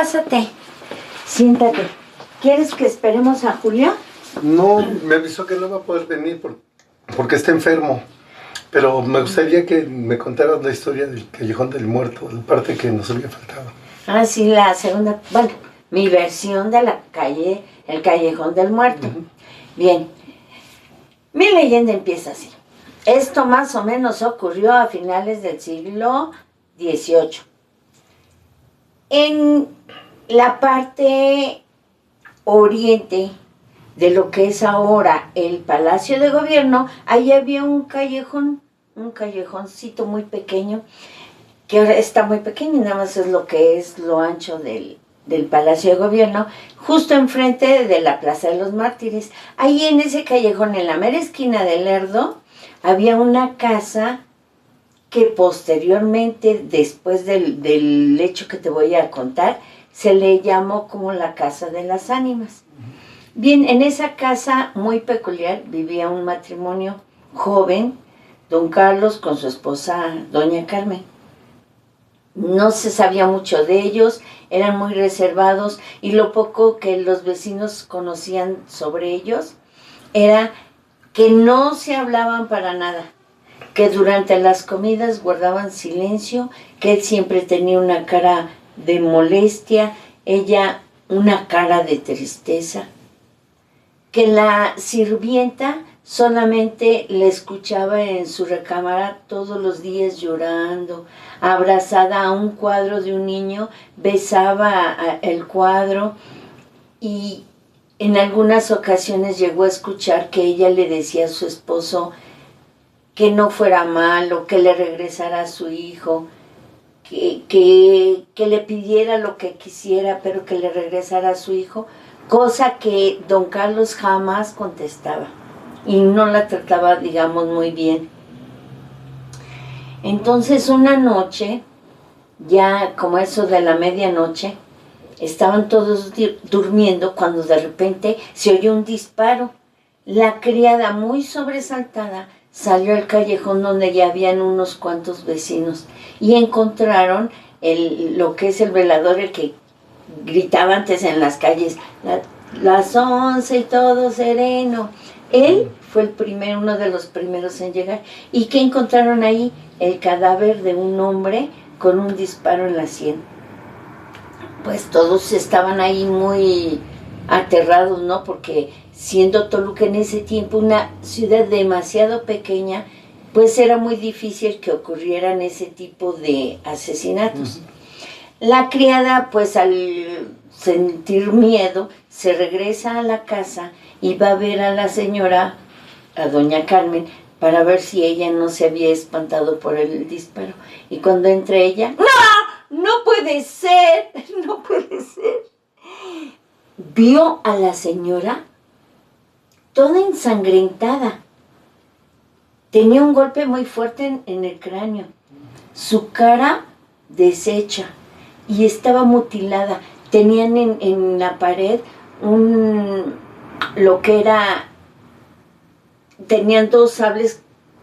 pásate. Siéntate. ¿Quieres que esperemos a Julio? No, me avisó que no va a poder venir porque está enfermo. Pero me gustaría que me contaras la historia del Callejón del Muerto, la parte que nos había faltado. Ah, sí, la segunda, bueno, mi versión de la calle, el Callejón del Muerto. Bien, mi leyenda empieza así. Esto más o menos ocurrió a finales del siglo XVIII. En la parte oriente de lo que es ahora el Palacio de Gobierno, ahí había un callejoncito muy pequeño, que ahora está muy pequeño y nada más es lo ancho del Palacio de Gobierno, justo enfrente de la Plaza de los Mártires. Ahí en ese callejón, en la mera esquina del Lerdo, había una casa que posteriormente, después del hecho que te voy a contar, se le llamó como la Casa de las Ánimas. Bien, en esa casa muy peculiar vivía un matrimonio joven, don Carlos con su esposa doña Carmen. No se sabía mucho de ellos, eran muy reservados y lo poco que los vecinos conocían sobre ellos era que no se hablaban para nada, que durante las comidas guardaban silencio, que él siempre tenía una cara de molestia, ella una cara de tristeza, que la sirvienta solamente le escuchaba en su recámara todos los días llorando, abrazada a un cuadro de un niño, besaba el cuadro y en algunas ocasiones llegó a escuchar que ella le decía a su esposo que no fuera malo, que le regresara a su hijo, que le pidiera lo que quisiera, pero que le regresara a su hijo, cosa que don Carlos jamás contestaba y no la trataba, digamos, muy bien. Entonces una noche, ya como eso de la medianoche, estaban todos durmiendo cuando de repente se oyó un disparo. La criada, muy sobresaltada, salió al callejón donde ya habían unos cuantos vecinos y encontraron lo que es el velador, el que gritaba antes en las calles, las 11 y todo sereno. Él fue uno de los primeros en llegar. ¿Y qué encontraron ahí? El cadáver de un hombre con un disparo en la sien. Pues todos estaban ahí muy aterrados, ¿no? Porque siendo Toluca en ese tiempo una ciudad demasiado pequeña, pues era muy difícil que ocurrieran ese tipo de asesinatos. La criada, pues al sentir miedo, se regresa a la casa y va a ver a la señora, a doña Carmen, para ver si ella no se había espantado por el disparo. Y cuando entra ella, ¡no! ¡No puede ser! ¡No puede ser! Vio a la señora toda ensangrentada. Tenía un golpe muy fuerte en el cráneo. Su cara deshecha y estaba mutilada. Tenían en la pared tenían dos sables,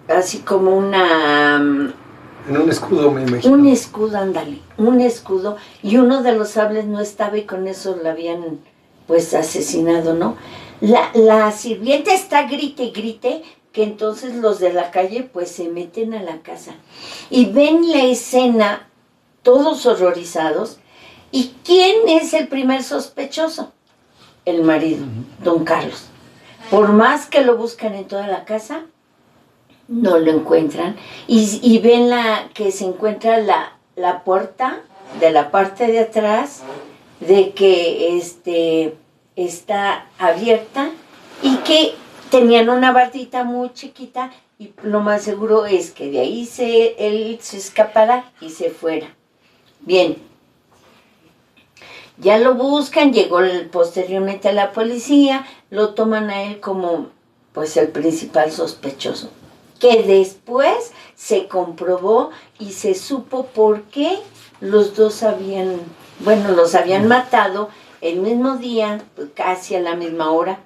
así como en un escudo, me imagino. Un escudo, ándale, un escudo, y uno de los sables no estaba y con eso la habían pues asesinado, ¿no? La sirvienta está grite y grite, que entonces los de la calle pues se meten a la casa y ven la escena todos horrorizados. ¿Y quién es el primer sospechoso? El marido, don Carlos. Por más que lo buscan en toda la casa, no lo encuentran. Y ven que se encuentra la puerta de la parte de atrás, de que está abierta y que tenían una bardita muy chiquita y lo más seguro es que de ahí él se escapara y se fuera. Bien. Ya lo buscan, llegó posteriormente a la policía, lo toman a él como pues el principal sospechoso, que después se comprobó y se supo por qué los dos los habían matado el mismo día, casi a la misma hora,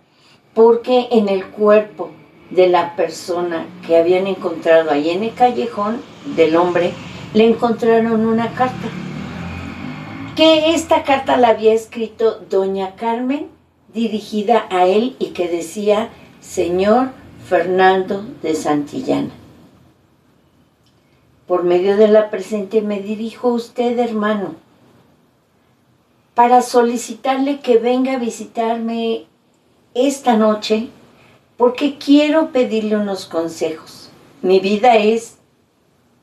porque en el cuerpo de la persona que habían encontrado ahí en el callejón del hombre, le encontraron una carta. que esta carta la había escrito doña Carmen, dirigida a él y que decía: señor Fernando de Santillana, por medio de la presente me dirijo a usted, hermano, para solicitarle que venga a visitarme esta noche, porque quiero pedirle unos consejos. Mi vida es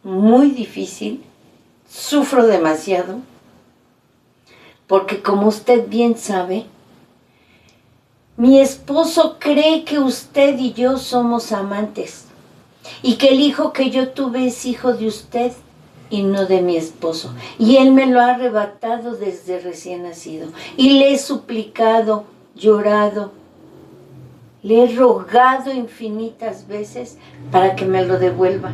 muy difícil, sufro demasiado, porque como usted bien sabe, mi esposo cree que usted y yo somos amantes y que el hijo que yo tuve es hijo de usted y no de mi esposo. Y él me lo ha arrebatado desde recién nacido. Y le he suplicado, llorado, le he rogado infinitas veces para que me lo devuelva.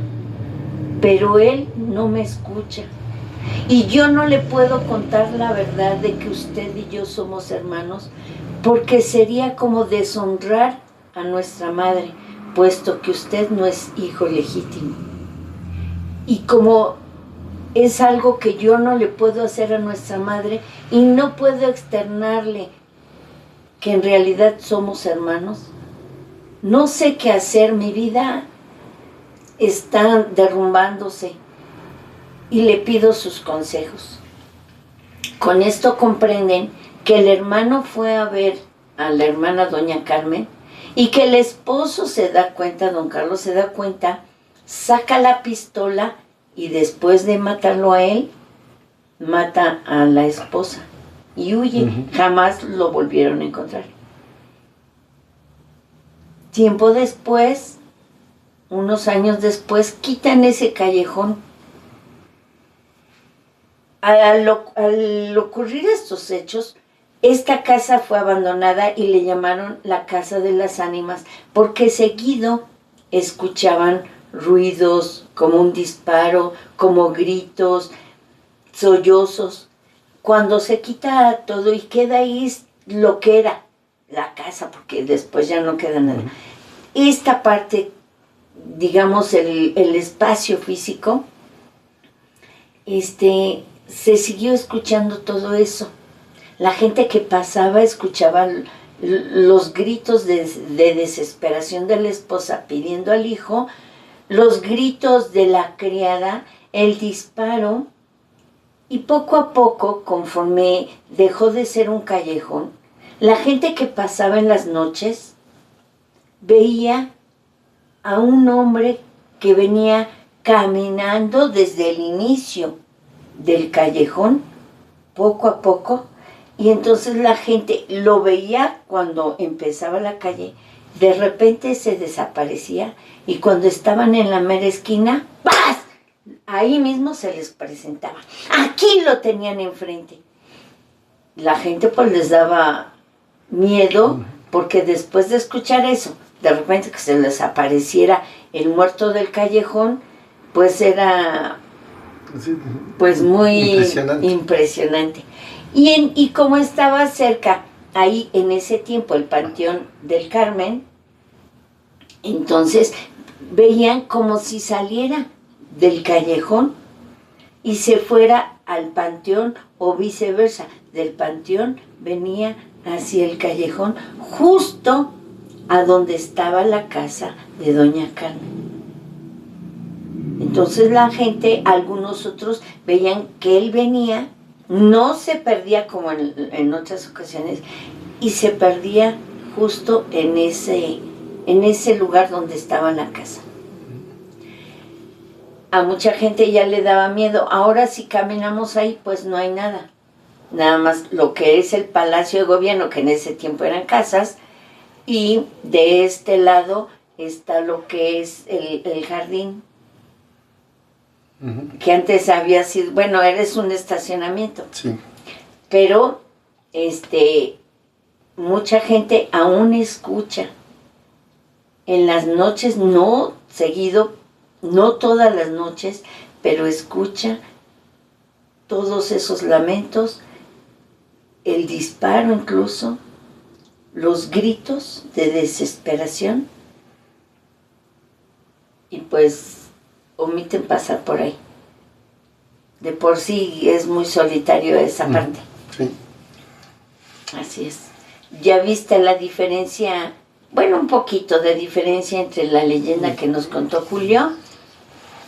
Pero él no me escucha. Y yo no le puedo contar la verdad de que usted y yo somos hermanos, porque sería como deshonrar a nuestra madre, puesto que usted no es hijo legítimo. Y como es algo que yo no le puedo hacer a nuestra madre y no puedo externarle que en realidad somos hermanos, no sé qué hacer, mi vida está derrumbándose y le pido sus consejos. Con esto comprenden que el hermano fue a ver a la hermana doña Carmen y que el esposo se da cuenta, don Carlos se da cuenta, saca la pistola y después de matarlo a él, mata a la esposa y huye. Jamás lo volvieron a encontrar. Tiempo después, unos años después, quitan ese callejón. Al ocurrir estos hechos, esta casa fue abandonada y le llamaron la Casa de las Ánimas, porque seguido escuchaban ruidos como un disparo, como gritos, sollozos. Cuando se quita todo y queda ahí lo que era la casa, porque después ya no queda nada. Esta parte, digamos, el espacio físico, se siguió escuchando todo eso. La gente que pasaba escuchaba los gritos de desesperación de la esposa pidiendo al hijo, los gritos de la criada, el disparo, y poco a poco, conforme dejó de ser un callejón, la gente que pasaba en las noches veía a un hombre que venía caminando desde el inicio del callejón, poco a poco, y entonces la gente lo veía cuando empezaba la calle, de repente se desaparecía, y cuando estaban en la mera esquina, ¡paz!, ahí mismo se les presentaba. Aquí lo tenían enfrente. La gente pues les daba miedo, porque después de escuchar eso, de repente que se les apareciera el muerto del callejón, pues era pues muy impresionante. Y como estaba cerca, ahí en ese tiempo, el Panteón del Carmen, entonces veían como si saliera del callejón y se fuera al panteón, o viceversa, del panteón venía hacia el callejón, justo a donde estaba la casa de doña Carmen. Entonces la gente, algunos otros, veían que él venía, no se perdía como en otras ocasiones, y se perdía justo en ese lugar donde estaba la casa. A mucha gente ya le daba miedo. Ahora si caminamos ahí, pues no hay nada. Nada más lo que es el Palacio de Gobierno, que en ese tiempo eran casas, y de este lado está lo que es el jardín, que antes había sido, bueno, eres un estacionamiento. Sí. Pero mucha gente aún escucha en las noches, no seguido, no todas las noches, pero escucha todos esos lamentos, el disparo incluso, los gritos de desesperación, y pues omiten pasar por ahí. De por sí es muy solitario esa parte. Sí. Así es. ¿Ya viste la diferencia? Bueno, un poquito de diferencia entre la leyenda que nos contó Julio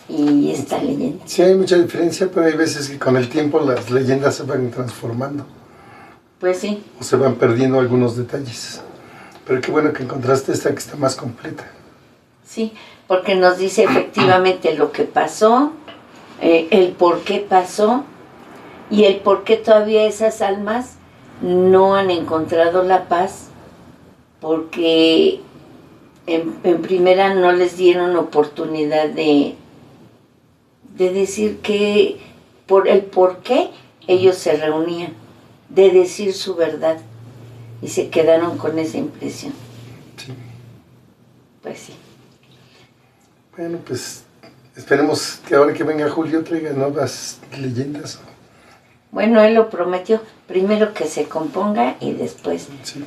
y esta leyenda. Sí, hay mucha diferencia, pero hay veces que con el tiempo las leyendas se van transformando. Pues sí. O se van perdiendo algunos detalles. Pero qué bueno que encontraste esta que está más completa. Sí, porque nos dice efectivamente lo que pasó, el por qué pasó y el por qué todavía esas almas no han encontrado la paz, porque en primera no les dieron oportunidad de decir que por el por qué ellos se reunían, de decir su verdad, y se quedaron con esa impresión. Sí. Pues sí. Bueno, pues esperemos que ahora que venga Julio traiga nuevas leyendas. Bueno, él lo prometió, primero que se componga y después Sí.